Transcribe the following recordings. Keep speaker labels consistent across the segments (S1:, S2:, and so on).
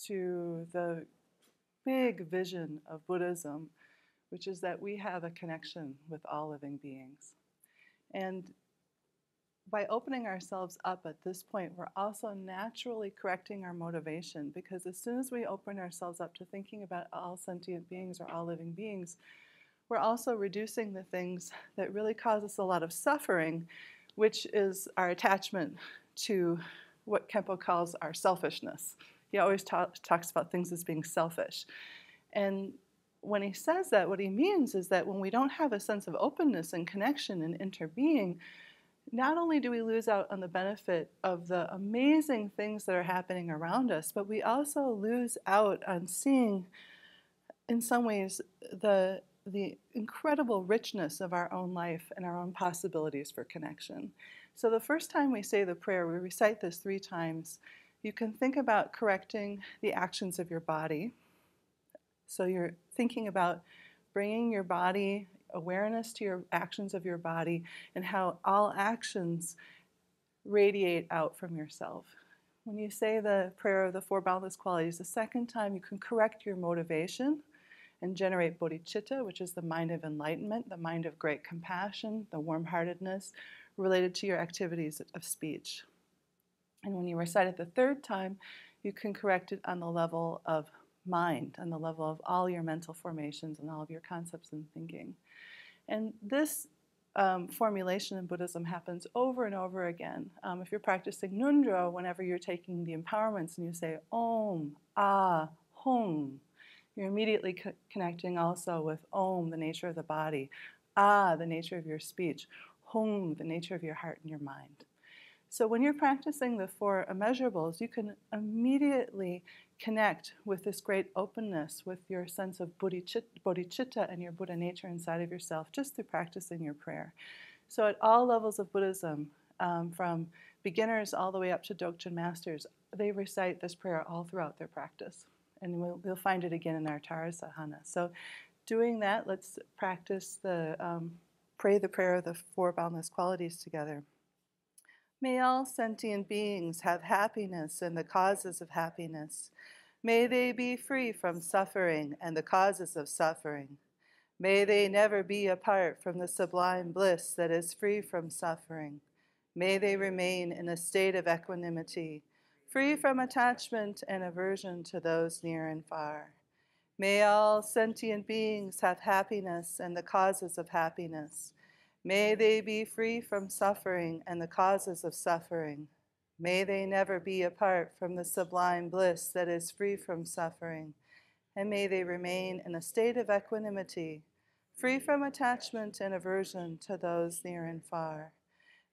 S1: to the big vision of Buddhism, which is that we have a connection with all living beings. And by opening ourselves up at this point, we're also naturally correcting our motivation, because as soon as we open ourselves up to thinking about all sentient beings or all living beings, we're also reducing the things that really cause us a lot of suffering, which is our attachment to what Khenpo calls our selfishness. He always talks about things as being selfish. And when he says that, what he means is that when we don't have a sense of openness and connection and interbeing, not only do we lose out on the benefit of the amazing things that are happening around us, but we also lose out on seeing, in some ways, the incredible richness of our own life and our own possibilities for connection. So the first time we say the prayer, we recite this 3 times. You can think about correcting the actions of your body. So you're thinking about bringing your body, awareness to your actions of your body, and how all actions radiate out from yourself. When you say the prayer of the 4 boundless qualities, the second time you can correct your motivation and generate bodhicitta, which is the mind of enlightenment, the mind of great compassion, the warm-heartedness related to your activities of speech. And when you recite it the 3rd time, you can correct it on the level of mind, on the level of all your mental formations and all of your concepts and thinking. And this formulation in Buddhism happens over and over again. If you're practicing Nundro, whenever you're taking the empowerments and you say Om, Ah, Hong, you're immediately connecting also with Om, the nature of the body, Ah, the nature of your speech, Hong, the nature of your heart and your mind. So when you're practicing the 4 immeasurables, you can immediately connect with this great openness, with your sense of bodhicitta and your Buddha nature inside of yourself, just through practicing your prayer. So at all levels of Buddhism, from beginners all the way up to Dokchen masters, they recite this prayer all throughout their practice. And we'll find it again in our Tara Sahana. So doing that, let's practice pray the prayer of the 4 boundless qualities together. May all sentient beings have happiness and the causes of happiness. May they be free from suffering and the causes of suffering. May they never be apart from the sublime bliss that is free from suffering. May they remain in a state of equanimity, free from attachment and aversion to those near and far. May all sentient beings have happiness and the causes of happiness. May they be free from suffering and the causes of suffering. May they never be apart from the sublime bliss that is free from suffering. And may they remain in a state of equanimity, free from attachment and aversion to those near and far.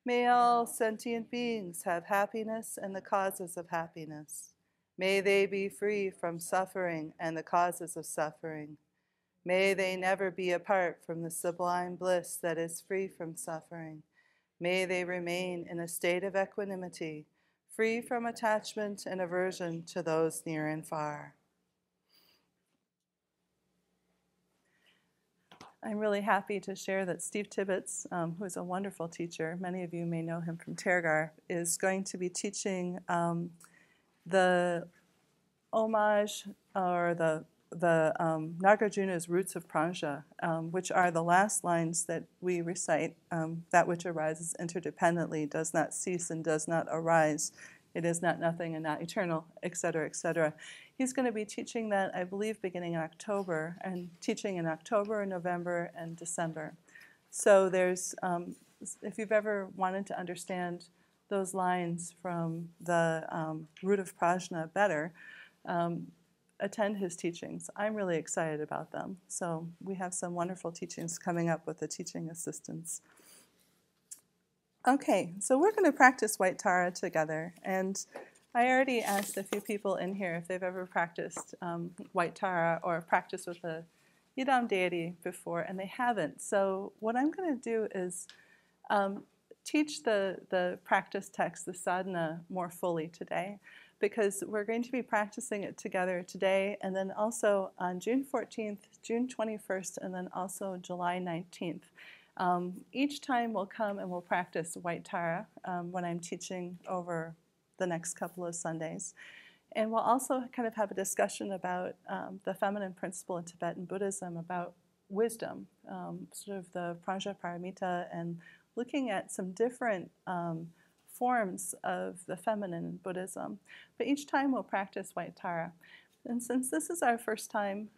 S1: May all sentient beings have happiness and the causes of happiness. May they be free from suffering and the causes of suffering. May they never be apart from the sublime bliss that is free from suffering. May they remain in a state of equanimity, free from attachment and aversion to those near and far. I'm really happy to share that Steve Tibbetts, who is a wonderful teacher, many of you may know him from Tergar, is going to be teaching the homage or the Nagarjuna's roots of Pranja, which are the last lines that we recite. That which arises interdependently does not cease and does not arise. It is not nothing and not eternal, etc., etc. He's going to be teaching that, I believe, beginning in October, and teaching in October, November, and December. So there's, if you've ever wanted to understand those lines from the root of Prajna better, attend his teachings. I'm really excited about them. So we have some wonderful teachings coming up with the teaching assistants. Okay, so we're going to practice White Tara together. And I already asked a few people in here if they've ever practiced White Tara or practiced with a Yidam deity before, and they haven't. So what I'm going to do is teach the practice text, the sadhana, more fully today, because we're going to be practicing it together today, and then also on June 14th, June 21st, and then also July 19th. Each time we'll come and we'll practice White Tara when I'm teaching over the next couple of Sundays. And we'll also kind of have a discussion about the feminine principle in Tibetan Buddhism, about wisdom, sort of the Prajnaparamita, and looking at some different forms of the feminine in Buddhism. But each time we'll practice White Tara. And since this is our first time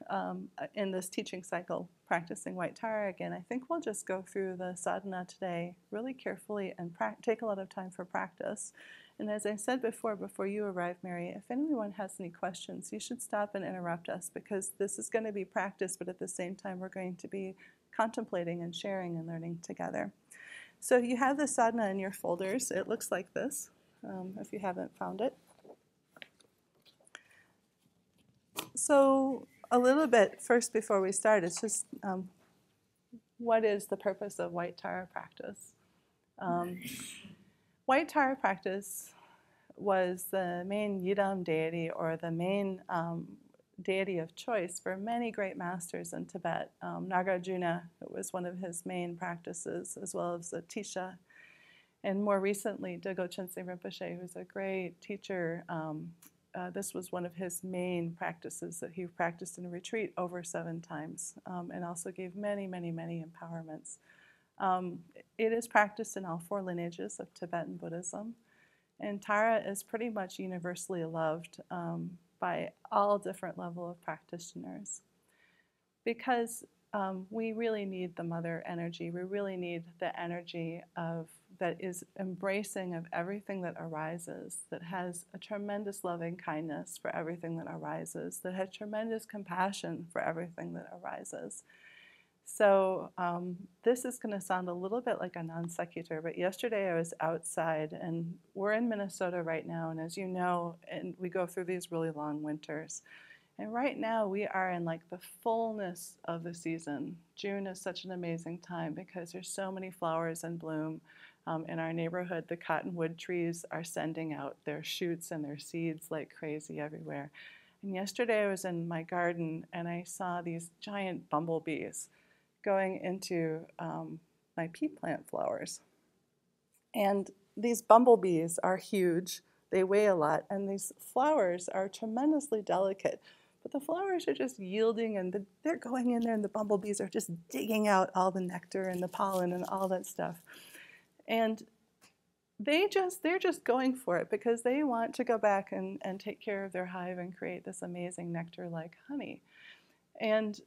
S1: in this teaching cycle practicing White Tara again, I think we'll just go through the sadhana today really carefully and take a lot of time for practice. And as I said before you arrived, Mary, if anyone has any questions, you should stop and interrupt us, because this is going to be practice, but at the same time we're going to be contemplating and sharing and learning together. So you have the sadhana in your folders. It looks like this, if you haven't found it. So a little bit first before we start, it's just what is the purpose of White Tara practice? White Tara practice was the main Yidam deity, or the main deity of choice for many great masters in Tibet. Nagarjuna was one of his main practices, as well as Atisha. And more recently, Dilgo Khyentse Rinpoche, who's a great teacher, this was one of his main practices that he practiced in a retreat over 7 times, and also gave many, many, many empowerments. It is practiced in all 4 lineages of Tibetan Buddhism, and Tara is pretty much universally loved by all different level of practitioners, because we really need the mother energy. We really need the energy that is embracing of everything that arises, that has a tremendous loving kindness for everything that arises, that has tremendous compassion for everything that arises. So this is going to sound a little bit like a non sequitur, but yesterday I was outside, and we're in Minnesota right now, and as you know, and we go through these really long winters. And right now we are in like the fullness of the season. June is such an amazing time because there's so many flowers in bloom. In our neighborhood, the cottonwood trees are sending out their shoots and their seeds like crazy everywhere. And yesterday I was in my garden and I saw these giant bumblebees going into my pea plant flowers. And these bumblebees are huge. They weigh a lot, and these flowers are tremendously delicate. But the flowers are just yielding, and they're going in there, and the bumblebees are just digging out all the nectar and the pollen and all that stuff. And they're just going for it because they want to go back and take care of their hive and create this amazing nectar like honey. And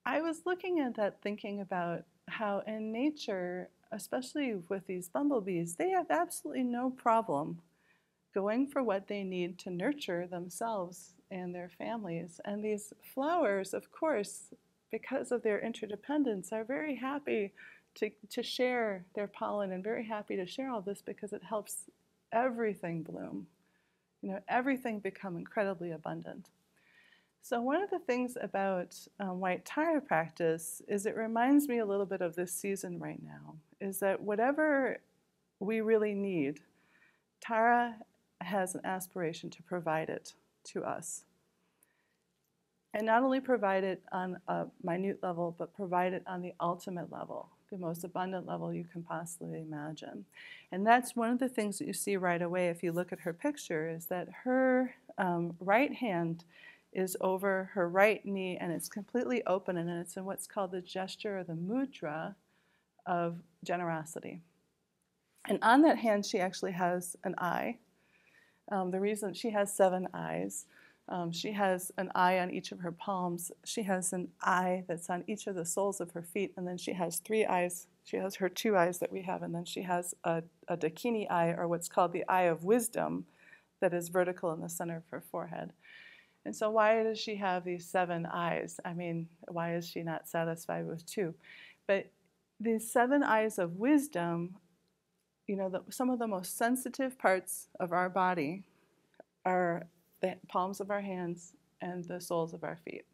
S1: I was looking at that, thinking about how in nature, especially with these bumblebees, they have absolutely no problem going for what they need to nurture themselves and their families. And these flowers, of course, because of their interdependence, are very happy to share their pollen, and very happy to share all this because it helps everything bloom, everything become incredibly abundant. So one of the things about White Tara practice is it reminds me a little bit of this season right now, is that whatever we really need, Tara has an aspiration to provide it to us. And not only provide it on a minute level, but provide it on the ultimate level, the most abundant level you can possibly imagine. And that's one of the things that you see right away if you look at her picture, is that her right hand is over her right knee, and it's completely open, and it's in what's called the gesture, or the mudra, of generosity. And on that hand, she actually has an eye. The reason she has 7 eyes. She has an eye on each of her palms. She has an eye that's on each of the soles of her feet, and then she has 3 eyes. She has her 2 eyes that we have, and then she has a dakini eye, or what's called the eye of wisdom, that is vertical in the center of her forehead. And so why does she have these 7 eyes? I mean, why is she not satisfied with 2? But these 7 eyes of wisdom, some of the most sensitive parts of our body are the palms of our hands and the soles of our feet.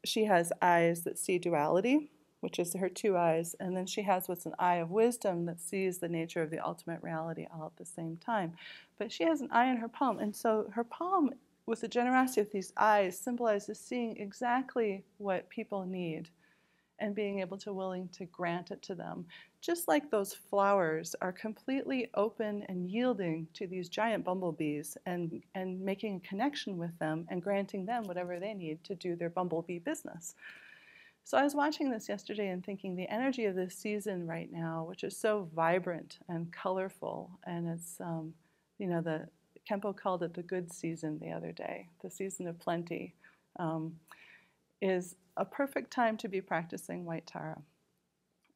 S1: She has eyes that see duality, which is her 2 eyes, and then she has what's an eye of wisdom that sees the nature of the ultimate reality all at the same time. But she has an eye in her palm, and so her palm, with the generosity of these eyes, symbolizes seeing exactly what people need and being able to willing to grant it to them. just like those flowers are completely open and yielding to these giant bumblebees and making a connection with them and granting them whatever they need to do their bumblebee business. So I was watching this yesterday and thinking the energy of this season right now, which is so vibrant and colorful, and it's, the Khenpo called it the good season the other day, the season of plenty, is a perfect time to be practicing White Tara.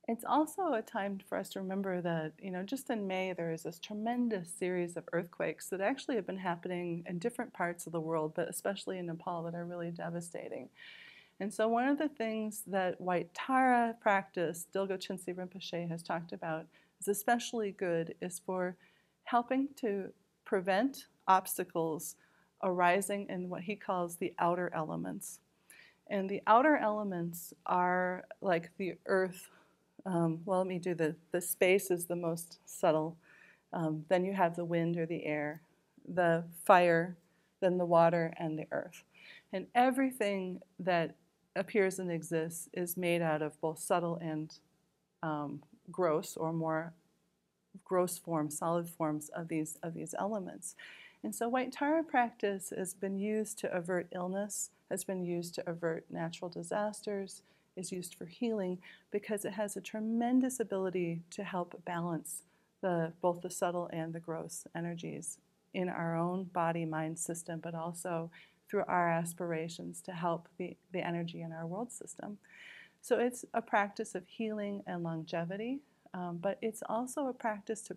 S1: It's also a time for us to remember that, just in May, there is this tremendous series of earthquakes that actually have been happening in different parts of the world, but especially in Nepal, that are really devastating. And so one of the things that White Tara practice, Dilgo Khyentse Rinpoche has talked about, is especially good, is for helping to prevent obstacles arising in what he calls the outer elements. And the outer elements are like the earth. Let me do the space is the most subtle. Then you have the wind or the air, the fire, then the water, and the earth. And everything that appears and exists is made out of both subtle and gross, or more gross forms, solid forms of these elements. And so White Tara practice has been used to avert illness, has been used to avert natural disasters, is used for healing, because it has a tremendous ability to help balance both the subtle and the gross energies in our own body-mind system, but also through our aspirations to help the energy in our world system. So it's a practice of healing and longevity, but it's also a practice to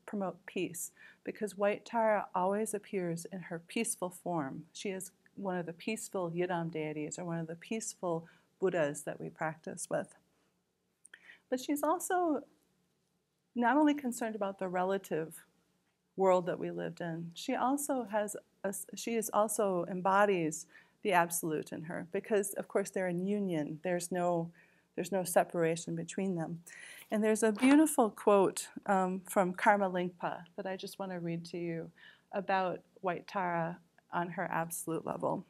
S1: promote peace, because White Tara always appears in her peaceful form. She is one of the peaceful Yidam deities, or one of the peaceful Buddhas that we practice with. But she's also not only concerned about the relative world that we lived in, she also embodies the absolute in her, because of course they're in union. There's no separation between them. And there's a beautiful quote from Karma Lingpa that I just want to read to you about White Tara on her absolute level.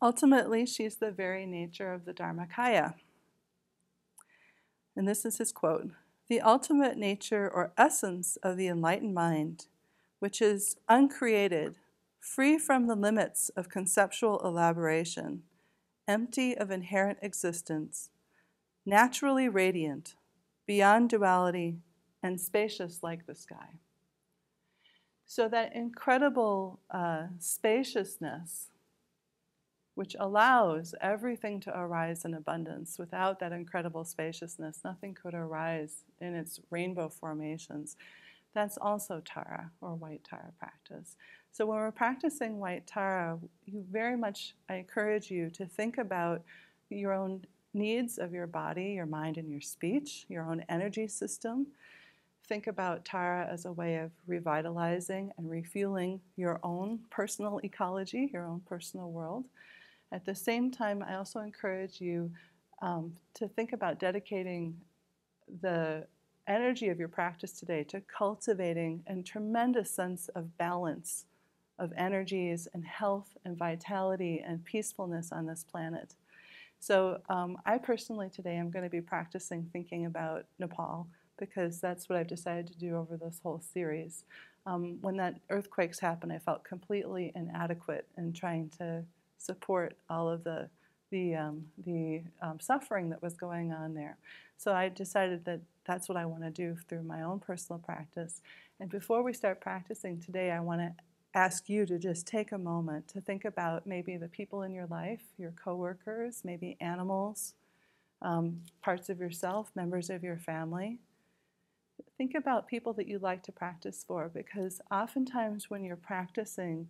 S1: Ultimately, she's the very nature of the Dharmakaya. And this is his quote: "The ultimate nature or essence of the enlightened mind, which is uncreated, free from the limits of conceptual elaboration, empty of inherent existence, naturally radiant, beyond duality, and spacious like the sky." So that incredible spaciousness, which allows everything to arise in abundance. Without that incredible spaciousness, nothing could arise in its rainbow formations. That's also Tara, or White Tara practice. So when we're practicing White Tara, I encourage you to think about your own needs of your body, your mind, and your speech, your own energy system. Think about Tara as a way of revitalizing and refueling your own personal ecology, your own personal world. At the same time, I also encourage you to think about dedicating the energy of your practice today to cultivating a tremendous sense of balance of energies and health and vitality and peacefulness on this planet. So I personally today am going to be practicing thinking about Nepal, because that's what I've decided to do over this whole series. When that earthquakes happened, I felt completely inadequate in trying to support all of the suffering that was going on there. So I decided that that's what I want to do through my own personal practice. And before we start practicing today, I want to ask you to just take a moment to think about maybe the people in your life, your coworkers, maybe animals, parts of yourself, members of your family. Think about people that you'd like to practice for, because oftentimes when you're practicing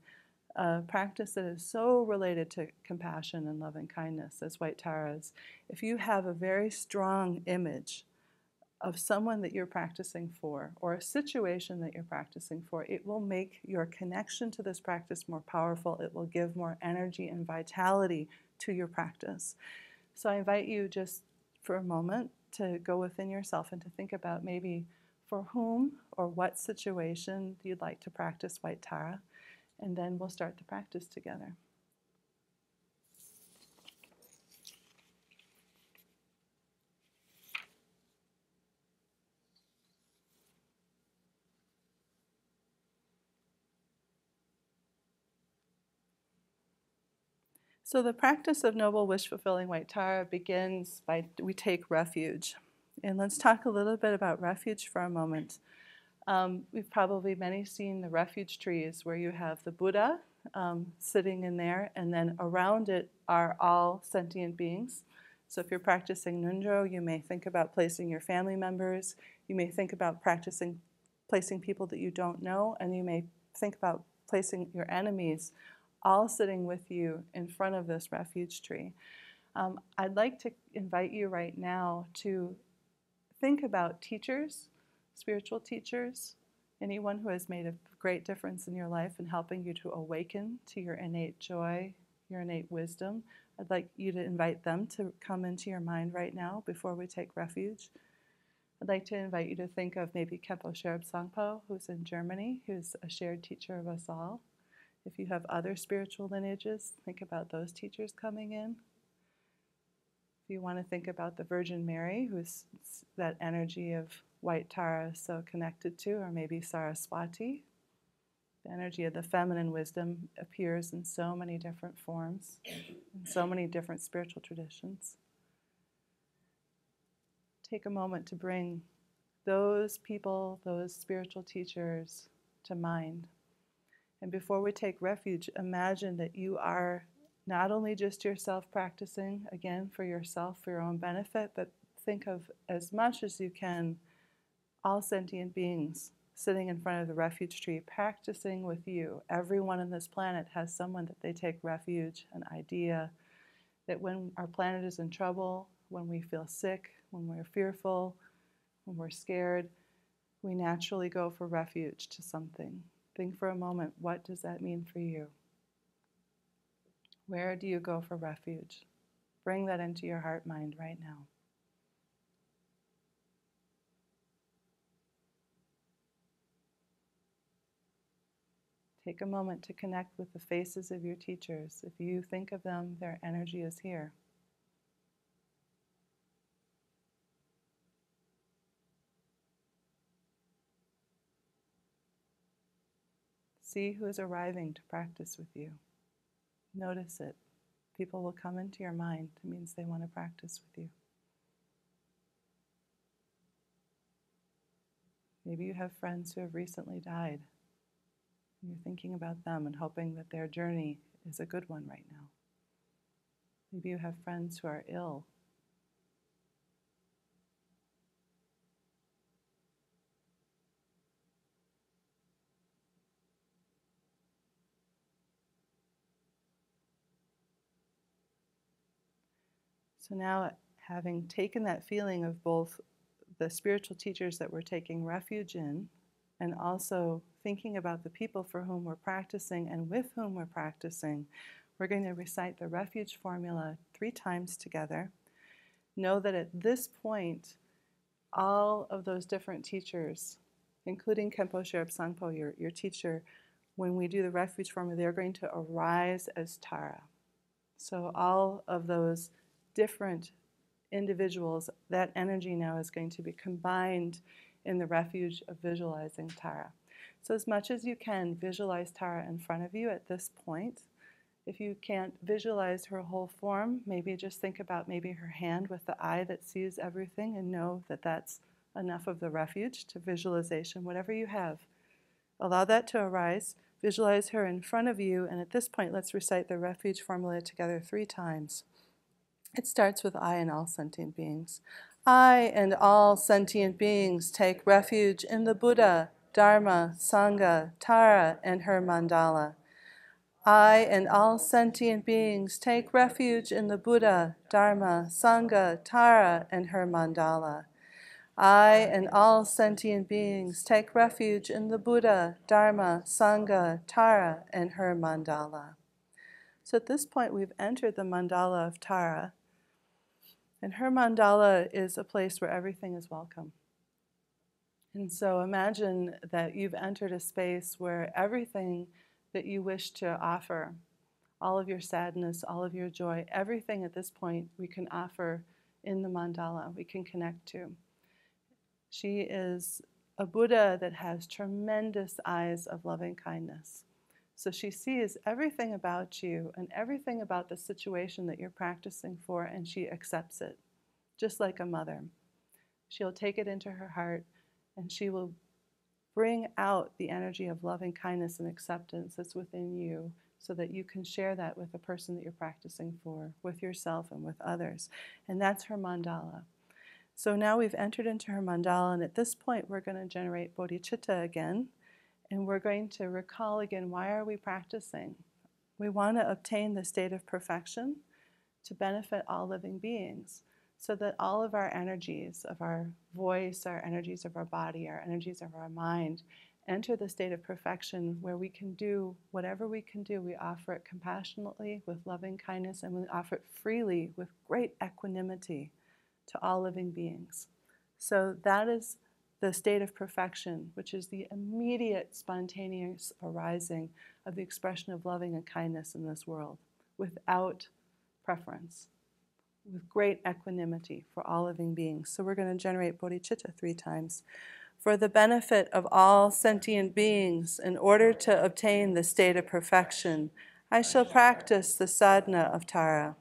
S1: a practice that is so related to compassion and love and kindness as White Tara is, if you have a very strong image of someone that you're practicing for, or a situation that you're practicing for, it will make your connection to this practice more powerful. It will give more energy and vitality to your practice. So I invite you just for a moment to go within yourself and to think about maybe for whom or what situation you'd like to practice White Tara, and then we'll start the practice together. So the practice of noble wish-fulfilling white Tara begins by we take refuge. And let's talk a little bit about refuge for a moment. We've probably many seen the refuge trees where you have the Buddha sitting in there, and then around it are all sentient beings. So if you're practicing Nundro, you may think about placing your family members. You may think about placing people that you don't know, and you may think about placing your enemies all sitting with you in front of this refuge tree. I'd like to invite you right now to think about teachers, spiritual teachers, anyone who has made a great difference in your life in helping you to awaken to your innate joy, your innate wisdom. I'd like you to invite them to come into your mind right now before we take refuge. I'd like to invite you to think of maybe Khenpo Sherab Sangpo, who's in Germany, who's a shared teacher of us all. If you have other spiritual lineages, think about those teachers coming in. If you want to think about the Virgin Mary, who's that energy of white Tara so connected to, or maybe Saraswati. The energy of the feminine wisdom appears in so many different forms, in so many different spiritual traditions. Take a moment to bring those people, those spiritual teachers to mind. And before we take refuge, imagine that you are not only just yourself practicing, again, for yourself, for your own benefit, but think of, as much as you can, all sentient beings sitting in front of the refuge tree, practicing with you. Everyone on this planet has someone that they take refuge, an idea that when our planet is in trouble, when we feel sick, when we're fearful, when we're scared, we naturally go for refuge to something. Think for a moment, what does that mean for you? Where do you go for refuge? Bring that into your heart mind right now. Take a moment to connect with the faces of your teachers. If you think of them, their energy is here. See who is arriving to practice with you. Notice it. People will come into your mind. It means they want to practice with you. Maybe you have friends who have recently died. And you're thinking about them and hoping that their journey is a good one right now. Maybe you have friends who are ill. So now, having taken that feeling of both the spiritual teachers that we're taking refuge in, and also thinking about the people for whom we're practicing and with whom we're practicing, we're going to recite the refuge formula 3 times together. Know that at this point, all of those different teachers, including Khenpo Sherab Sangpo, your teacher, when we do the refuge formula, they're going to arise as Tara. So all of those different individuals, that energy now is going to be combined in the refuge of visualizing Tara. So as much as you can, visualize Tara in front of you at this point. If you can't visualize her whole form, maybe just think about maybe her hand with the eye that sees everything, and know that that's enough of the refuge to visualization, whatever you have. Allow that to arise. Visualize her in front of you, and at this point, let's recite the refuge formula together 3 times. It starts with I and all sentient beings. I and all sentient beings take refuge in the Buddha, Dharma, Sangha, Tara, and her mandala. I and all sentient beings take refuge in the Buddha, Dharma, Sangha, Tara, and her mandala. I and all sentient beings take refuge in the Buddha, Dharma, Sangha, Tara, and her mandala. So at this point, we've entered the mandala of Tara. And her mandala is a place where everything is welcome. And so imagine that you've entered a space where everything that you wish to offer, all of your sadness, all of your joy, everything at this point we can offer in the mandala, we can connect to. She is a Buddha that has tremendous eyes of loving kindness. So she sees everything about you and everything about the situation that you're practicing for, and she accepts it, just like a mother. She'll take it into her heart, and she will bring out the energy of loving kindness and acceptance that's within you, so that you can share that with the person that you're practicing for, with yourself and with others. And that's her mandala. So now we've entered into her mandala, and at this point we're going to generate bodhicitta again, and we're going to recall again, why are we practicing? We want to obtain the state of perfection to benefit all living beings, so that all of our energies of our voice, our energies of our body, our energies of our mind enter the state of perfection where we can do whatever we can do. We offer it compassionately with loving kindness, and we offer it freely with great equanimity to all living beings. So that is the state of perfection, which is the immediate spontaneous arising of the expression of loving and kindness in this world, without preference, with great equanimity for all living beings. So we're going to generate bodhicitta 3 times. For the benefit of all sentient beings, in order to obtain the state of perfection, I shall practice the sadhana of Tara.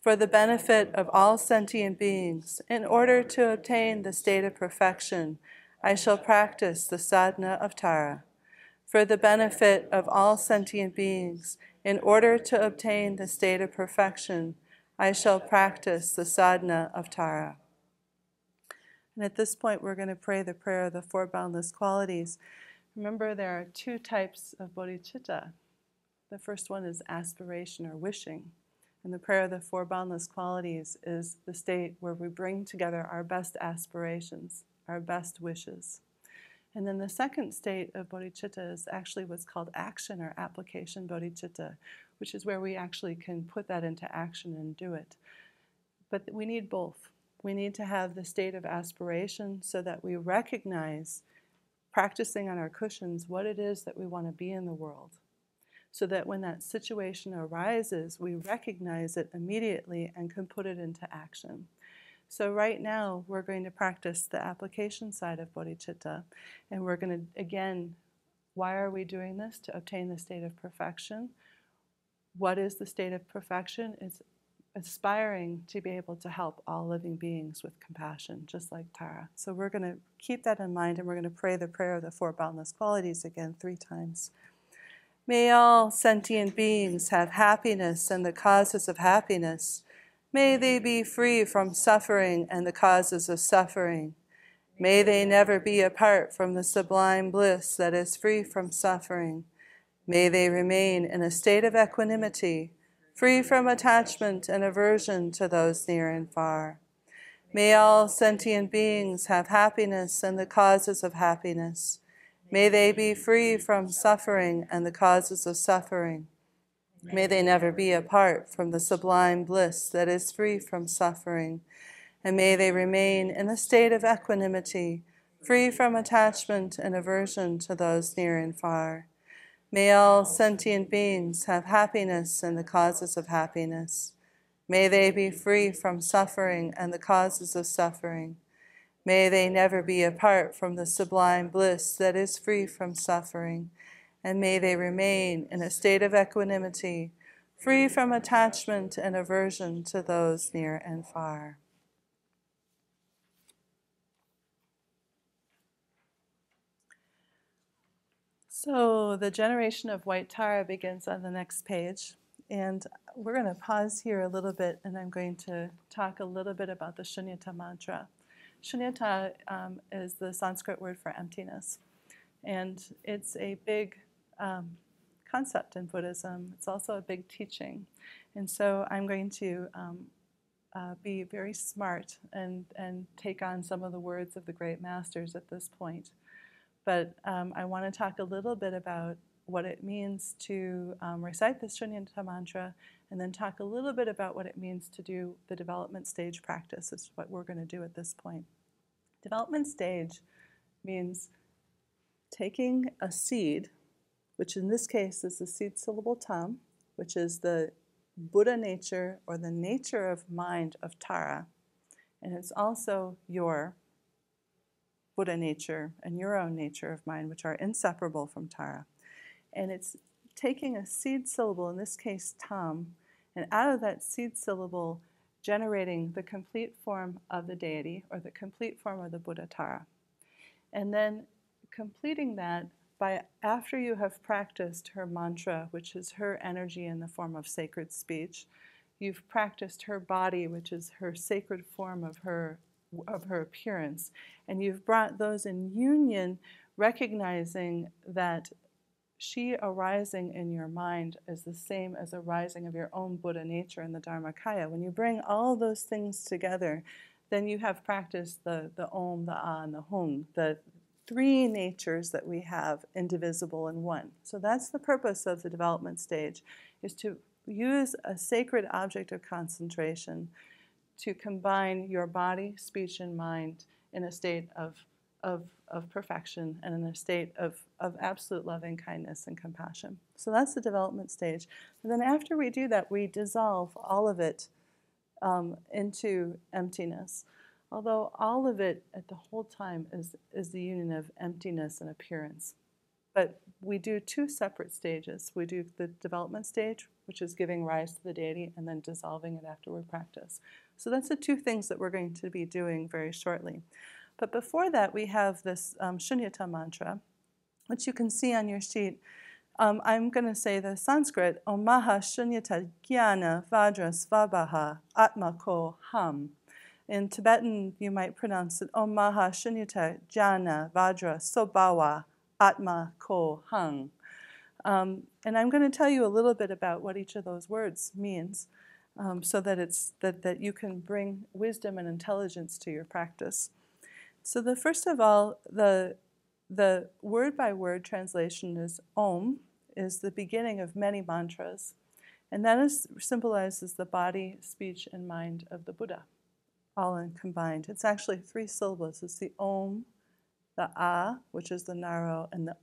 S1: For the benefit of all sentient beings, in order to obtain the state of perfection, I shall practice the sadhana of Tara. For the benefit of all sentient beings, in order to obtain the state of perfection, I shall practice the sadhana of Tara. And at this point, we're going to pray the prayer of the 4 boundless qualities. Remember, there are 2 types of bodhicitta. The first one is aspiration or wishing. And the prayer of the 4 boundless qualities is the state where we bring together our best aspirations, our best wishes. And then the second state of bodhicitta is actually what's called action or application bodhicitta, which is where we actually can put that into action and do it. But we need both. We need to have the state of aspiration so that we recognize, practicing on our cushions, what it is that we want to be in the world. So that when that situation arises, we recognize it immediately and can put it into action. So right now, we're going to practice the application side of bodhicitta. And we're going to, again, why are we doing this? To obtain the state of perfection. What is the state of perfection? It's aspiring to be able to help all living beings with compassion, just like Tara. So we're going to keep that in mind, and we're going to pray the prayer of the 4 boundless qualities again 3 times. May all sentient beings have happiness and the causes of happiness. May they be free from suffering and the causes of suffering. May they never be apart from the sublime bliss that is free from suffering. May they remain in a state of equanimity, free from attachment and aversion to those near and far. May all sentient beings have happiness and the causes of happiness. May they be free from suffering and the causes of suffering. May they never be apart from the sublime bliss that is free from suffering. And may they remain in a state of equanimity, free from attachment and aversion to those near and far. May all sentient beings have happiness and the causes of happiness. May they be free from suffering and the causes of suffering. May they never be apart from the sublime bliss that is free from suffering. And may they remain in a state of equanimity, free from attachment and aversion to those near and far. So the generation of white Tara begins on the next page. And we're going to pause here a little bit, and I'm going to talk a little bit about the Shunyata mantra. Shunyata is the Sanskrit word for emptiness. And it's a big concept in Buddhism. It's also a big teaching. And so I'm going to be very smart and take on some of the words of the great masters at this point. But I want to talk a little bit about what it means to recite the Shunyata mantra, and then talk a little bit about what it means to do the development stage practice. Is what we're going to do at this point. Development stage means taking a seed, which in this case is the seed syllable tam, which is the Buddha nature or the nature of mind of Tara, and it's also your Buddha nature and your own nature of mind, which are inseparable from Tara. And it's taking a seed syllable, in this case tam, and out of that seed syllable generating the complete form of the deity or the complete form of the Buddhatara. And then completing that by, after you have practiced her mantra, which is her energy in the form of sacred speech, you've practiced her body, which is her sacred form of her appearance, and you've brought those in union, recognizing that she arising in your mind is the same as a rising of your own Buddha nature in the Dharmakaya. When you bring all those things together, then you have practiced the Om, the Ah, and the Hung, the three natures that we have, indivisible in one. So that's the purpose of the development stage, is to use a sacred object of concentration to combine your body, speech, and mind in a state of perfection and in a state of absolute loving kindness and compassion. So that's the development stage. And then after we do that, we dissolve all of it into emptiness. Although all of it at the whole time is the union of emptiness and appearance. But we do two separate stages. We do the development stage, which is giving rise to the deity, and then dissolving it after we practice. So that's the two things that we're going to be doing very shortly. But before that, we have this Shunyata mantra, which you can see on your sheet. I'm going to say the Sanskrit, Om Maha Shunyata Jnana Vajra Svabaha Atma Ko Ham. In Tibetan, you might pronounce it Om Maha Shunyata Jnana Vajra Sobawa Atma Ko Hang. And I'm going to tell you a little bit about what each of those words means, so that it's that you can bring wisdom and intelligence to your practice. So the first of all, the word-by-word translation is Om, is the beginning of many mantras, and that symbolizes the body, speech, and mind of the Buddha, all in combined. It's actually three syllables. It's the Om, the A, which is the Naro, and the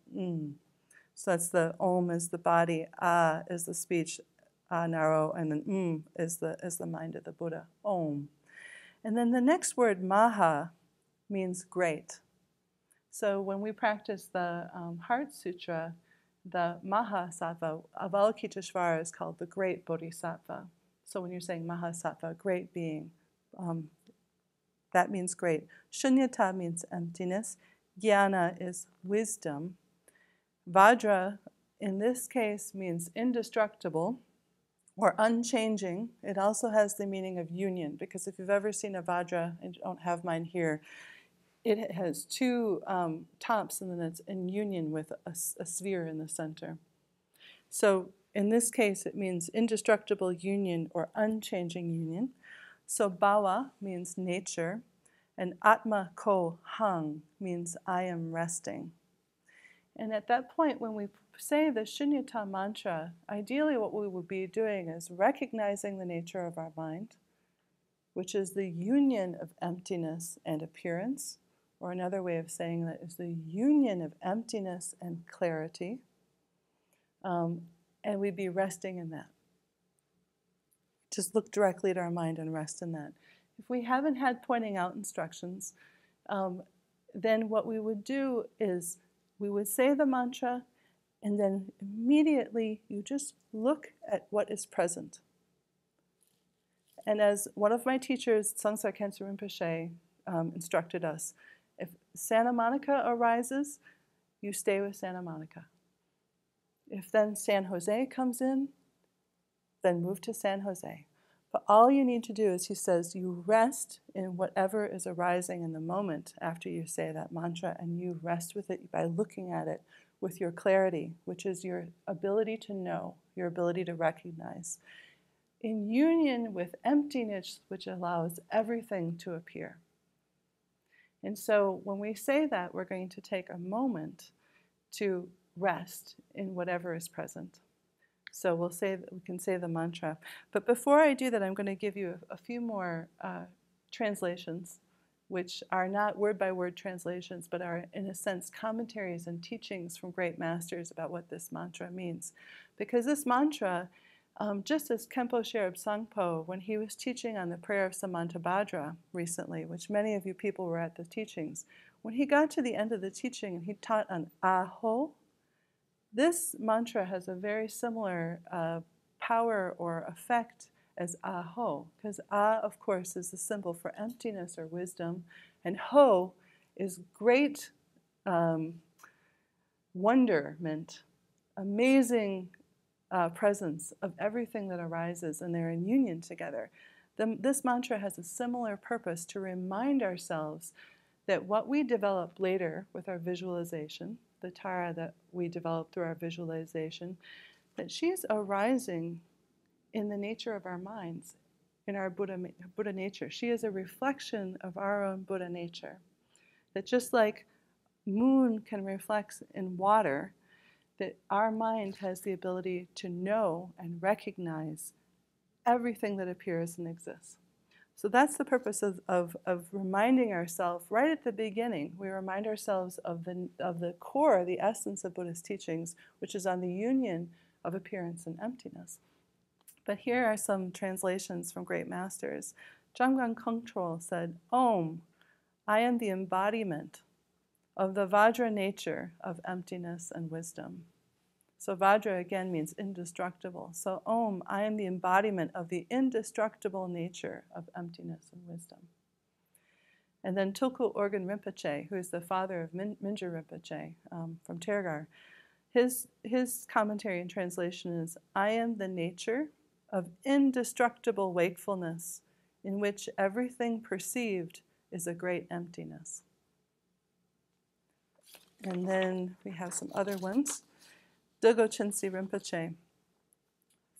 S1: So that's the Om is the body, A is the speech, A Naro, and then is the mind of the Buddha, Om. And then the next word, Maha, means great. So when we practice the Heart Sutra, the Mahasattva, Avalokiteshvara is called the great Bodhisattva. So when you're saying Mahasattva, great being, that means great. Shunyata means emptiness. Jnana is wisdom. Vajra, in this case, means indestructible or unchanging. It also has the meaning of union, because if you've ever seen a Vajra, and you don't have mine here, it has two tops and then it's in union with a sphere in the center. So in this case, it means indestructible union or unchanging union. So Bhava means nature, and Atma Ko Hang means I am resting. And at that point, when we say the Shunyata mantra, ideally what we would be doing is recognizing the nature of our mind, which is the union of emptiness and appearance, or another way of saying that is the union of emptiness and clarity, and we'd be resting in that. Just look directly at our mind and rest in that. If we haven't had pointing out instructions, then what we would do is we would say the mantra, and then immediately you just look at what is present. And as one of my teachers, Dilgo Khyentse Rinpoche, instructed us, if Santa Monica arises, you stay with Santa Monica. If then San Jose comes in, then move to San Jose. But all you need to do is, he says, you rest in whatever is arising in the moment after you say that mantra, and you rest with it by looking at it with your clarity, which is your ability to know, your ability to recognize, in union with emptiness, which allows everything to appear. And so when we say that, we're going to take a moment to rest in whatever is present. So we can say the mantra. But before I do that, I'm going to give you a few more translations, which are not word-by-word translations, but are, in a sense, commentaries and teachings from great masters about what this mantra means. Because this mantra, just as Khenpo Sherab Sangpo, when he was teaching on the prayer of Samantabhadra recently, which many of you people were at the teachings, when he got to the end of the teaching and he taught on Aho, This mantra has a very similar power or effect as Aho, because A, of course, is the symbol for emptiness or wisdom, and Ho is great wonderment, amazing presence of everything that arises, and they're in union together. This mantra has a similar purpose to remind ourselves that what we develop later with our visualization, the Tara that we develop through our visualization, that she's arising in the nature of our minds, in our Buddha nature. She is a reflection of our own Buddha nature. That just like moon can reflect in water, that our mind has the ability to know and recognize everything that appears and exists. So that's the purpose of reminding ourselves right at the beginning. We remind ourselves of the core, the essence of Buddhist teachings, which is on the union of appearance and emptiness. But here are some translations from great masters. Jamgon Kongtrul said, Om, I am the embodiment of the Vajra nature of emptiness and wisdom. So Vajra again means indestructible. So Om, I am the embodiment of the indestructible nature of emptiness and wisdom. And then Tulku Organ Rinpoche, who is the father of Mingyur Rinpoche from Tergar, his commentary and translation is, I am the nature of indestructible wakefulness in which everything perceived is a great emptiness. And then we have some other ones. Dilgo Khyentse Rinpoche.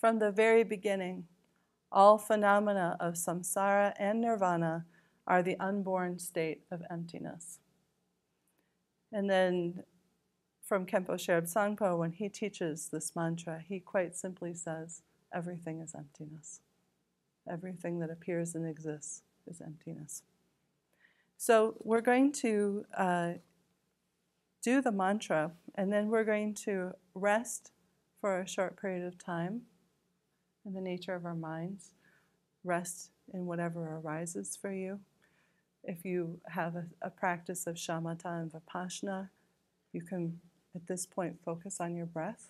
S1: From the very beginning, all phenomena of samsara and nirvana are the unborn state of emptiness. And then from Khenpo Sherab Sangpo, when he teaches this mantra, he quite simply says, everything is emptiness. Everything that appears and exists is emptiness. So we're going to do the mantra, and then we're going to rest for a short period of time in the nature of our minds. Rest in whatever arises for you. If you have a practice of shamatha and vipassana, you can, at this point, focus on your breath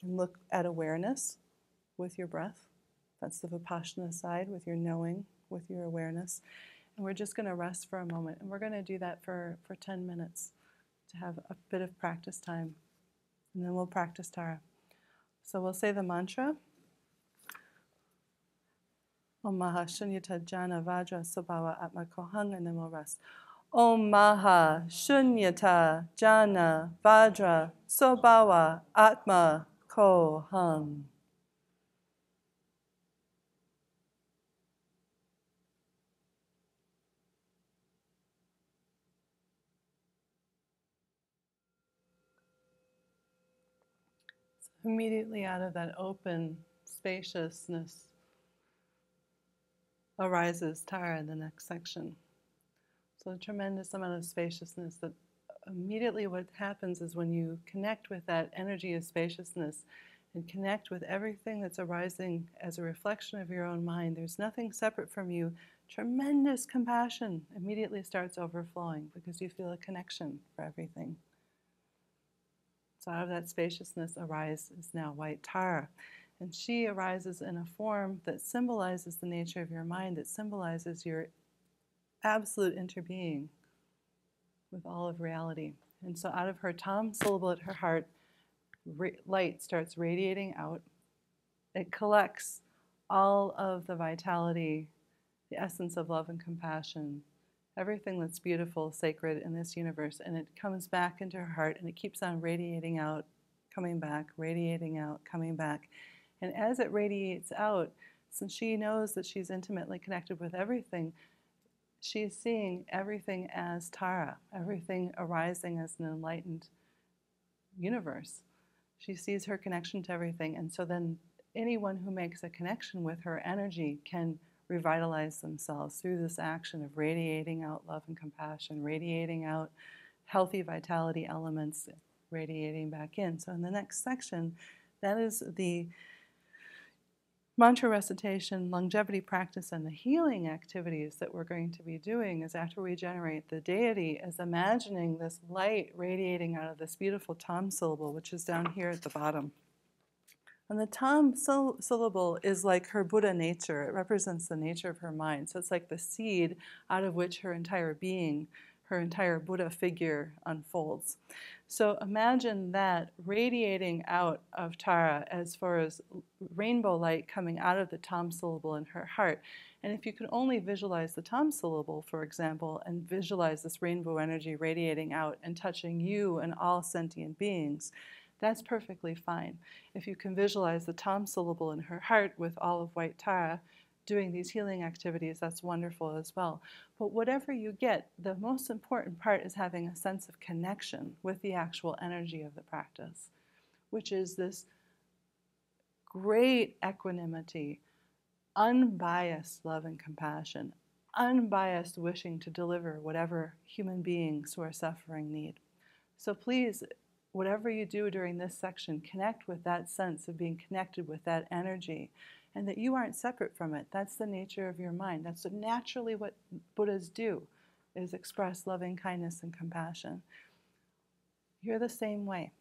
S1: and look at awareness with your breath. That's the vipassana side, with your knowing, with your awareness. And we're just going to rest for a moment. And we're going to do that for 10 minutes to have a bit of practice time. And then we'll practice Tara. So we'll say the mantra. Om Maha Shunyata Jana Vajra Sabhava Atma Kohang, and then we'll rest. Om Maha Shunyata Jana Vajra Sabhava Atma Kohang. Immediately out of that open spaciousness arises Tara in the next section. So a tremendous amount of spaciousness that immediately what happens is when you connect with that energy of spaciousness and connect with everything that's arising as a reflection of your own mind, there's nothing separate from you. Tremendous compassion immediately starts overflowing because you feel a connection for everything. So out of that spaciousness arises now white Tara. And she arises in a form that symbolizes the nature of your mind, that symbolizes your absolute interbeing with all of reality. And so out of her tam syllable at her heart, light starts radiating out. It collects all of the vitality, the essence of love and compassion, everything that's beautiful, sacred in this universe, and it comes back into her heart, and it keeps on radiating out, coming back, radiating out, coming back. And as it radiates out, since she knows that she's intimately connected with everything, she's seeing everything as Tara, everything arising as an enlightened universe. She sees her connection to everything, and so then anyone who makes a connection with her energy can revitalize themselves through this action of radiating out love and compassion, radiating out healthy vitality elements, radiating back in. So in the next section, that is the mantra recitation, longevity practice, and the healing activities that we're going to be doing is after we generate the deity, is imagining this light radiating out of this beautiful Tam syllable, which is down here at the bottom. And the Tam syllable is like her Buddha nature. It represents the nature of her mind. So it's like the seed out of which her entire being, her entire Buddha figure unfolds. So imagine that radiating out of Tara as far as rainbow light coming out of the Tam syllable in her heart. And if you can only visualize the Tam syllable, for example, and visualize this rainbow energy radiating out and touching you and all sentient beings, that's perfectly fine. If you can visualize the Tam syllable in her heart with all of white Tara doing these healing activities, that's wonderful as well. But whatever you get, the most important part is having a sense of connection with the actual energy of the practice, which is this great equanimity, unbiased love and compassion, unbiased wishing to deliver whatever human beings who are suffering need. So please, whatever you do during this section, connect with that sense of being connected with that energy and that you aren't separate from it. That's the nature of your mind. That's naturally what Buddhas do, is express loving kindness and compassion. You're the same way.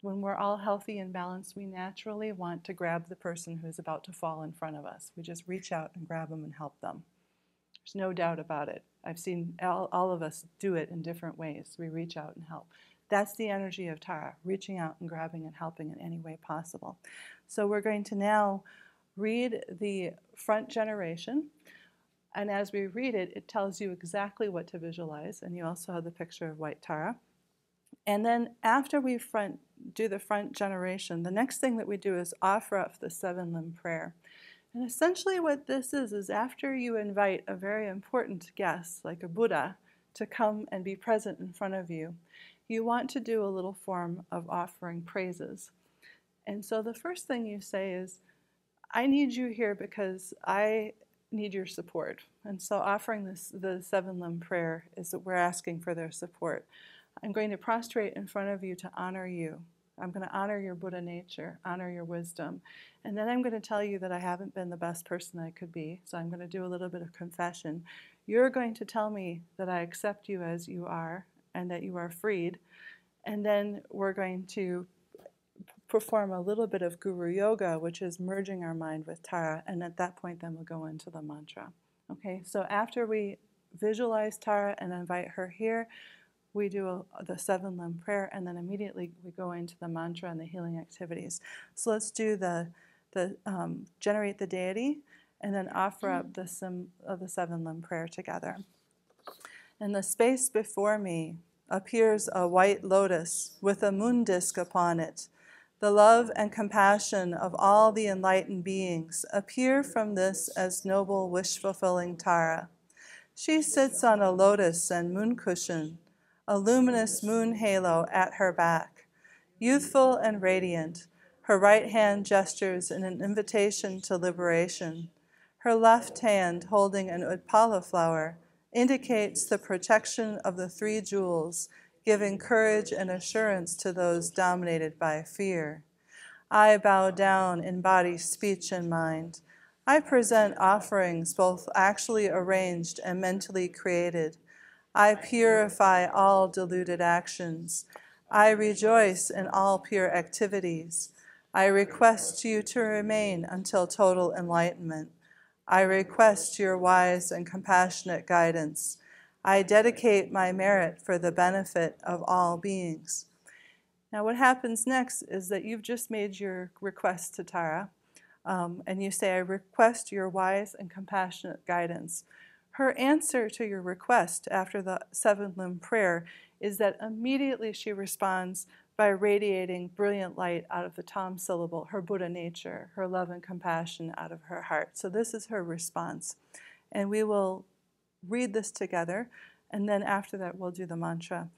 S1: When we're all healthy and balanced, we naturally want to grab the person who's about to fall in front of us. We just reach out and grab them and help them. There's no doubt about it. I've seen all of us do it in different ways. We reach out and help. That's the energy of Tara, reaching out and grabbing and helping in any way possible. So we're going to now read the front generation. And as we read it, it tells you exactly what to visualize. And you also have the picture of white Tara. And then after we do the front generation, the next thing that we do is offer up the seven-limb prayer. And essentially what this is after you invite a very important guest, like a Buddha, to come and be present in front of you, you want to do a little form of offering praises. And so the first thing you say is, I need you here because I need your support. And so offering the seven-limb prayer is that we're asking for their support. I'm going to prostrate in front of you to honor you. I'm going to honor your Buddha nature, honor your wisdom. And then I'm going to tell you that I haven't been the best person I could be. So I'm going to do a little bit of confession. You're going to tell me that I accept you as you are and that you are freed. And then we're going to perform a little bit of Guru Yoga, which is merging our mind with Tara. And at that point, then we'll go into the mantra. Okay, so after we visualize Tara and invite her here, we do the seven-limb prayer, and then immediately we go into the mantra and the healing activities. So let's do the generate the deity, and then offer up the seven-limb prayer together. In the space before me appears a white lotus with a moon disk upon it. The love and compassion of all the enlightened beings appear from this as noble wish-fulfilling Tara. She sits on a lotus and moon cushion, a luminous moon halo at her back. Youthful and radiant, her right hand gestures in an invitation to liberation. Her left hand, holding an udpala flower, indicates the protection of the three jewels, giving courage and assurance to those dominated by fear. I bow down in body, speech, and mind. I present offerings both actually arranged and mentally created. I purify all deluded actions. I rejoice in all pure activities. I request you to remain until total enlightenment. I request your wise and compassionate guidance. I dedicate my merit for the benefit of all beings. Now what happens next is that you've just made your request to Tara, and you say, I request your wise and compassionate guidance. Her answer to your request after the seven-limb prayer is that immediately she responds by radiating brilliant light out of the Tam syllable, her Buddha nature, her love and compassion out of her heart. So this is her response. And we will read this together, and then after that we'll do the mantra.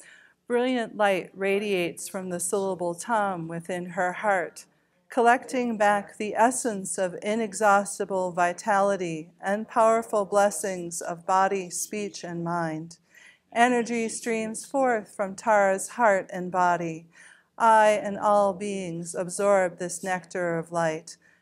S1: Brilliant light radiates from the syllable Tam within her heart, collecting back the essence of inexhaustible vitality and powerful blessings of body, speech, and mind. Energy streams forth from Tara's heart and body. I and all beings absorb this nectar of light,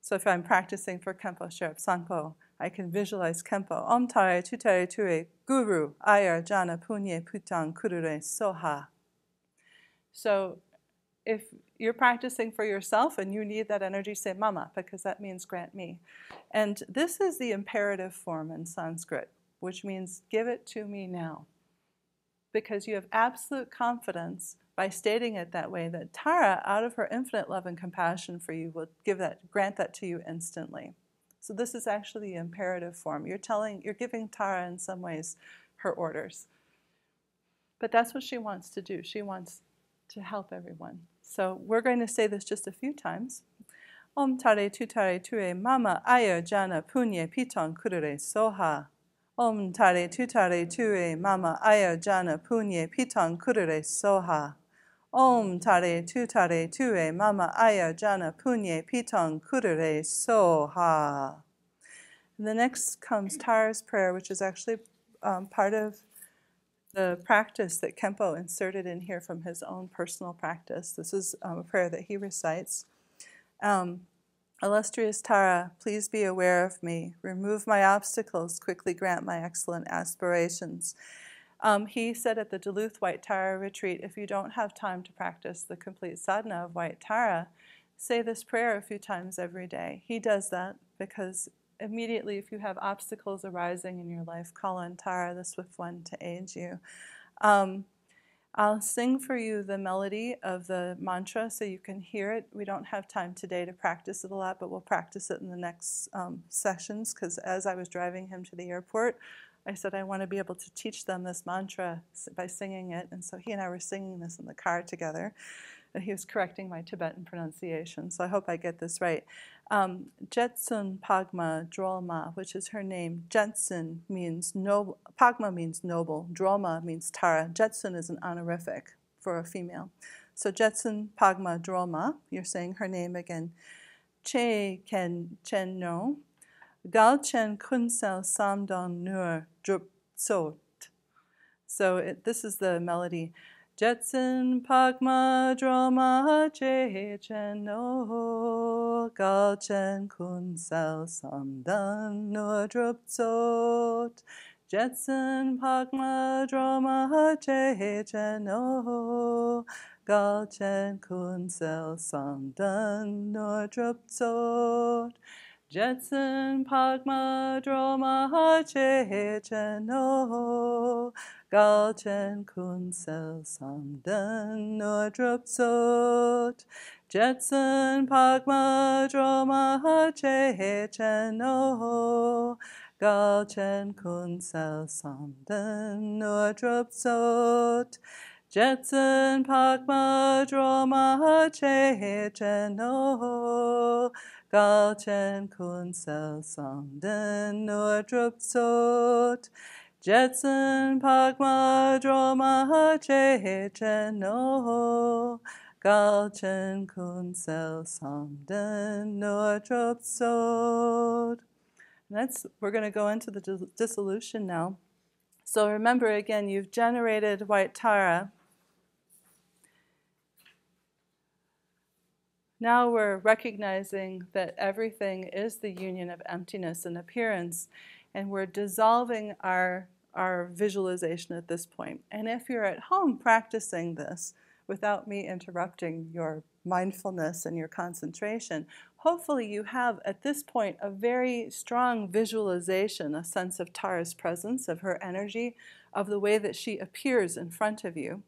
S1: So if I'm practicing for Khenpo, Sherab, Sangpo, I can visualize Khenpo. Om tare tutare tue guru ayar jana punye putang kurure soha. So if you're practicing for yourself and you need that energy, say mama, because that means grant me. And this is the imperative form in Sanskrit, which means give it to me now. Because you have absolute confidence by stating it that way that Tara, out of her infinite love and compassion for you, will grant that to you instantly. So this is actually the imperative form. You're giving Tara in some ways her orders. But that's what she wants to do. She wants to help everyone. So we're going to say this just a few times. Om tare tue mama aya jana punye pitong kurure soha. Om tare tue mama aya jana punye pitong kurure soha. Om tare tue mama aya jana punye pitong kurure soha. And the next comes Tara's prayer, which is actually part of the practice that Khenpo inserted in here from his own personal practice. This is a prayer that he recites. Illustrious Tara, please be aware of me. Remove my obstacles. Quickly grant my excellent aspirations. He said at the Duluth White Tara retreat, if you don't have time to practice the complete sadhana of White Tara, say this prayer a few times every day. He does that because immediately if you have obstacles arising in your life, call on Tara, the swift one, to aid you. I'll sing for you the melody of the mantra so you can hear it. We don't have time today to practice it a lot, but we'll practice it in the next sessions, because as I was driving him to the airport, I said I want to be able to teach them this mantra by singing it. And so he and I were singing this in the car together. And he was correcting my Tibetan pronunciation, so I hope I get this right. Jetsun Pagma Drolma, which is her name. Jetsun means noble. Pagma means noble. Drolma means Tara. Jetsun is an honorific for a female. So Jetsun Pagma Drolma, you're saying her name again. Che Ken Chen No. Gal Chen Kunsel Samdon Nur Drup Sot. So this is the melody. Jetsun Pagma Droma Che Chen No Gal Chen Kunsel Samdan Nur Drup Sot. Jetsun Pagma Droma Che Chen No Gal Chen Kunsel Samdan Nur Drup Sot. Jetsun Pagma Droma Che Chen No Gal Chen Kunsel Samdan Nur Drup Sot. Jetsun Pagma Droma Che Chen No Gal Chen Kunsel Samdan Nur Drup Sot. Jetsun Pagma Droma Che Chen No Gal Chen Kunsel Samdan Nur Drup Sot. Jetsun Pagma Droma Che Chen No Gal Chen Kunsel Samdan Nur Drup Sot. We're going to go into the dissolution now. So remember again, you've generated White Tara. Now we're recognizing that everything is the union of emptiness and appearance, and we're dissolving our visualization at this point. And if you're at home practicing this without me interrupting your mindfulness and your concentration, hopefully you have at this point a very strong visualization, a sense of Tara's presence, of her energy, of the way that she appears in front of you,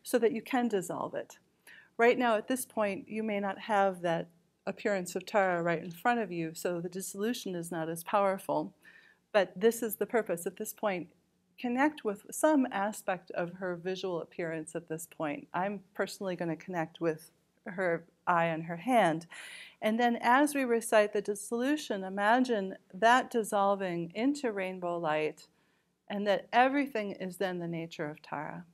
S1: so that you can dissolve it. Right now, at this point, you may not have that appearance of Tara right in front of you, so the dissolution is not as powerful. But this is the purpose. At this point, connect with some aspect of her visual appearance at this point. I'm personally going to connect with her eye and her hand. And then as we recite the dissolution, imagine that dissolving into rainbow light, and that everything is then the nature of Tara.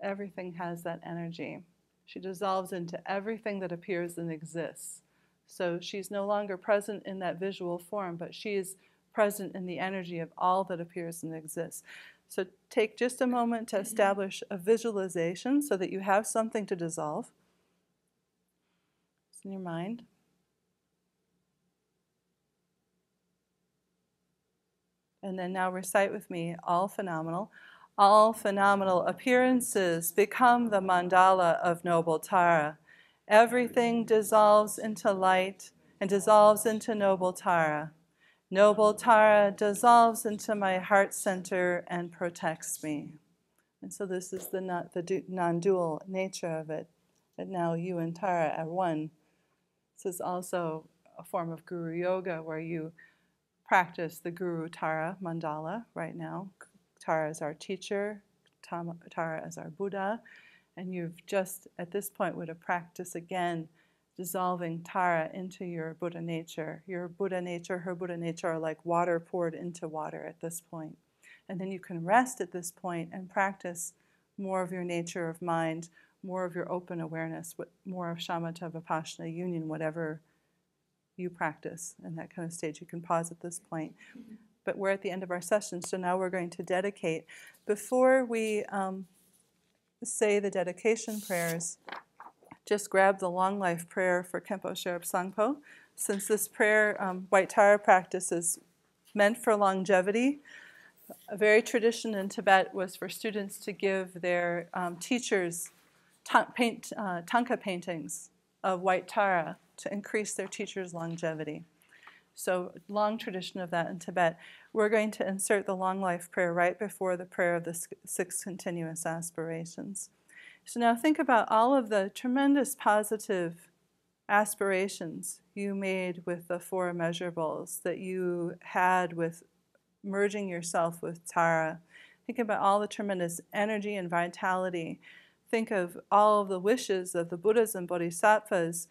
S1: Everything has that energy. She dissolves into everything that appears and exists. So she's no longer present in that visual form, but she is present in the energy of all that appears and exists. So take just a moment to establish a visualization so that you have something to dissolve. It's in your mind. And then now recite with me, all phenomenal. All phenomenal appearances become the mandala of noble Tara. Everything dissolves into light and dissolves into noble Tara. Noble Tara dissolves into my heart center and protects me. And so this is the non-dual nature of it, that now you and Tara are one. This is also a form of Guru Yoga where you practice the Guru Tara mandala right now. Tara is our teacher, Tara is our Buddha, and you've just, at this point, would have practiced again dissolving Tara into your Buddha nature. Your Buddha nature, her Buddha nature are like water poured into water at this point. And then you can rest at this point and practice more of your nature of mind, more of your open awareness, more of shamatha vipassana union, whatever you practice in that kind of stage. You can pause at this point. But we're at the end of our session, so now we're going to dedicate. Before we say the dedication prayers, just grab the long life prayer for Khenpo Sherab Sangpo. Since this prayer, White Tara practice is meant for longevity, a very tradition in Tibet was for students to give their teachers tanka paintings of White Tara to increase their teacher's longevity. So long tradition of that in Tibet. We're going to insert the long life prayer right before the prayer of the 6 continuous aspirations. So now think about all of the tremendous positive aspirations you made with the 4 immeasurables, that you had with merging yourself with Tara. Think about all the tremendous energy and vitality. Think of all of the wishes of the Buddhas and Bodhisattvas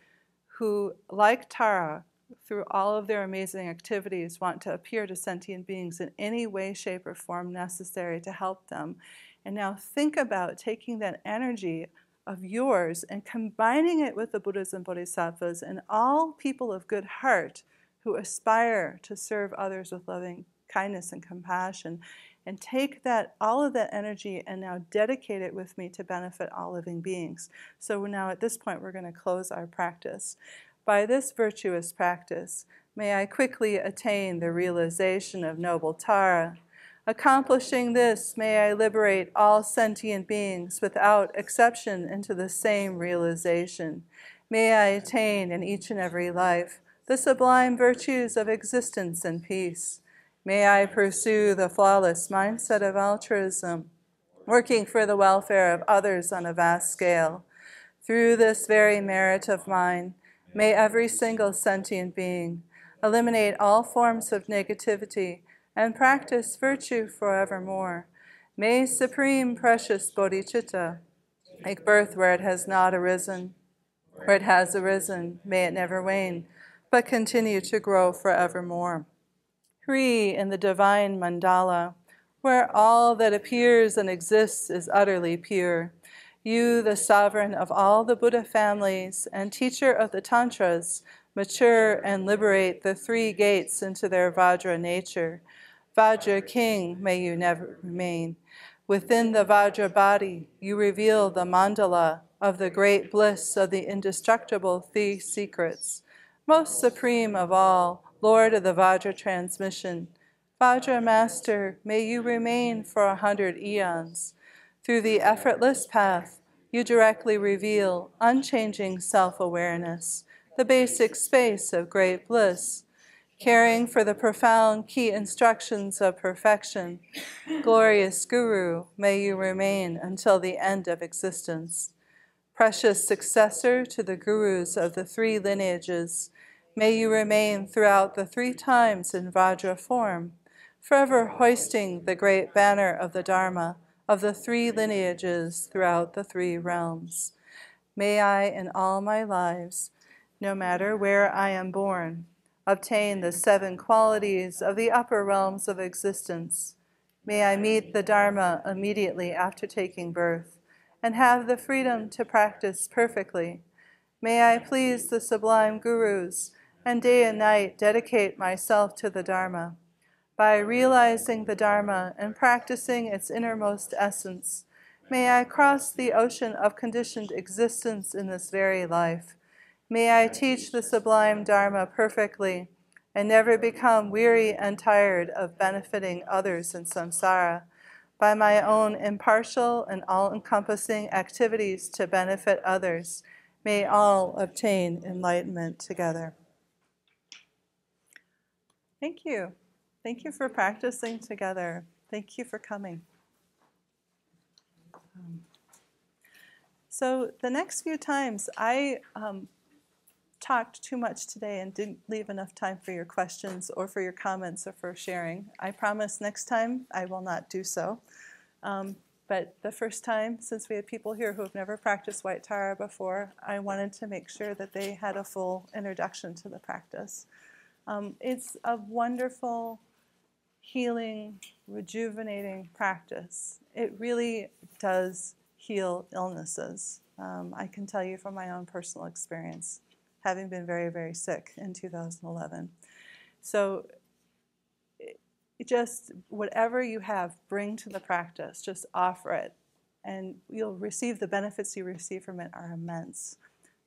S1: who, like Tara, through all of their amazing activities, want to appear to sentient beings in any way, shape, or form necessary to help them. And now think about taking that energy of yours and combining it with the Buddhas and Bodhisattvas and all people of good heart who aspire to serve others with loving kindness and compassion, and take that, all of that energy, and now dedicate it with me to benefit all living beings. So now at this point we're going to close our practice. By this virtuous practice, may I quickly attain the realization of noble Tara. Accomplishing this, may I liberate all sentient beings without exception into the same realization. May I attain in each and every life the sublime virtues of existence and peace. May I pursue the flawless mindset of altruism, working for the welfare of others on a vast scale. Through this very merit of mine, may every single sentient being eliminate all forms of negativity and practice virtue forevermore. May supreme precious bodhicitta make birth where it has not arisen. Where it has arisen, may it never wane, but continue to grow forevermore. Free in the divine mandala, where all that appears and exists is utterly pure. You, the sovereign of all the Buddha families and teacher of the Tantras, mature and liberate the 3 gates into their Vajra nature. Vajra king, may you never remain. Within the Vajra body, you reveal the mandala of the great bliss of the indestructible 3 secrets. Most supreme of all, Lord of the Vajra transmission, Vajra Master, may you remain for 100 eons. Through the effortless path, you directly reveal unchanging self-awareness, the basic space of great bliss. Caring for the profound key instructions of perfection, glorious Guru, may you remain until the end of existence. Precious successor to the Gurus of the 3 lineages, may you remain throughout the 3 times in Vajra form, forever hoisting the great banner of the Dharma of the 3 lineages throughout the 3 realms. May I in all my lives, no matter where I am born, obtain the 7 qualities of the upper realms of existence. May I meet the Dharma immediately after taking birth, and have the freedom to practice perfectly. May I please the sublime Gurus, and day and night dedicate myself to the Dharma. By realizing the Dharma and practicing its innermost essence, may I cross the ocean of conditioned existence in this very life. May I teach the sublime Dharma perfectly, and never become weary and tired of benefiting others in samsara by my own impartial and all-encompassing activities to benefit others. May all obtain enlightenment together. Thank you. Thank you for practicing together. Thank you for coming. So the next few times, I talked too much today and didn't leave enough time for your questions or for your comments or for sharing. I promise next time I will not do so. But the first time, since we had people here who have never practiced White Tara before, I wanted to make sure that they had a full introduction to the practice. It's a wonderful, healing, rejuvenating practice. It really does heal illnesses. I can tell you from my own personal experience, having been very, very sick in 2011. So just whatever you have, bring to the practice. Just offer it, and you'll receive the benefits you receive from it are immense.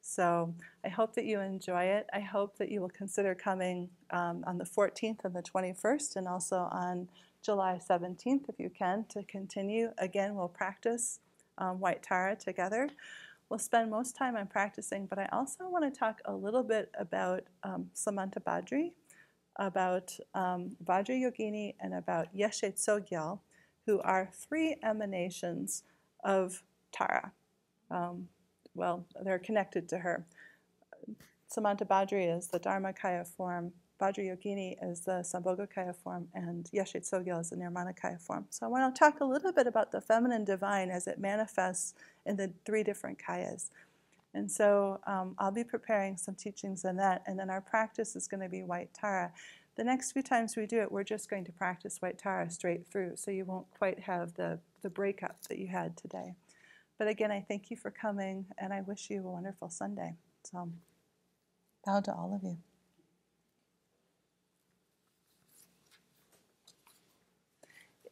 S1: So I hope that you enjoy it. I hope that you will consider coming on the 14th and the 21st, and also on July 17th, if you can, to continue. Again, we'll practice White Tara together. We'll spend most time on practicing, but I also want to talk a little bit about Samantabhadri, about Vajrayogini, and about Yeshe Tsogyal, who are three emanations of Tara. Well, they're connected to her. Samantabhadri is the Dharmakaya form, Vajrayogini is the Sambhogakaya form, and Yeshe Tsogyal is the Nirmanakaya form. So I want to talk a little bit about the feminine divine as it manifests in the three different kayas. And so I'll be preparing some teachings on that, and then our practice is going to be White Tara. The next few times we do it, we're just going to practice White Tara straight through, so you won't quite have the breakup that you had today. But again, I thank you for coming, and I wish you a wonderful Sunday. So, bow to all of you.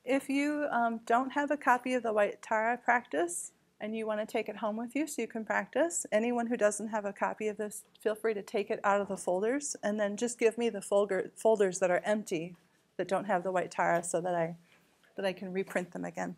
S1: If you don't have a copy of the White Tara practice, and you want to take it home with you so you can practice, anyone who doesn't have a copy of this, feel free to take it out of the folders, and then just give me the folders that are empty, that don't have the White Tara, so that I can reprint them again.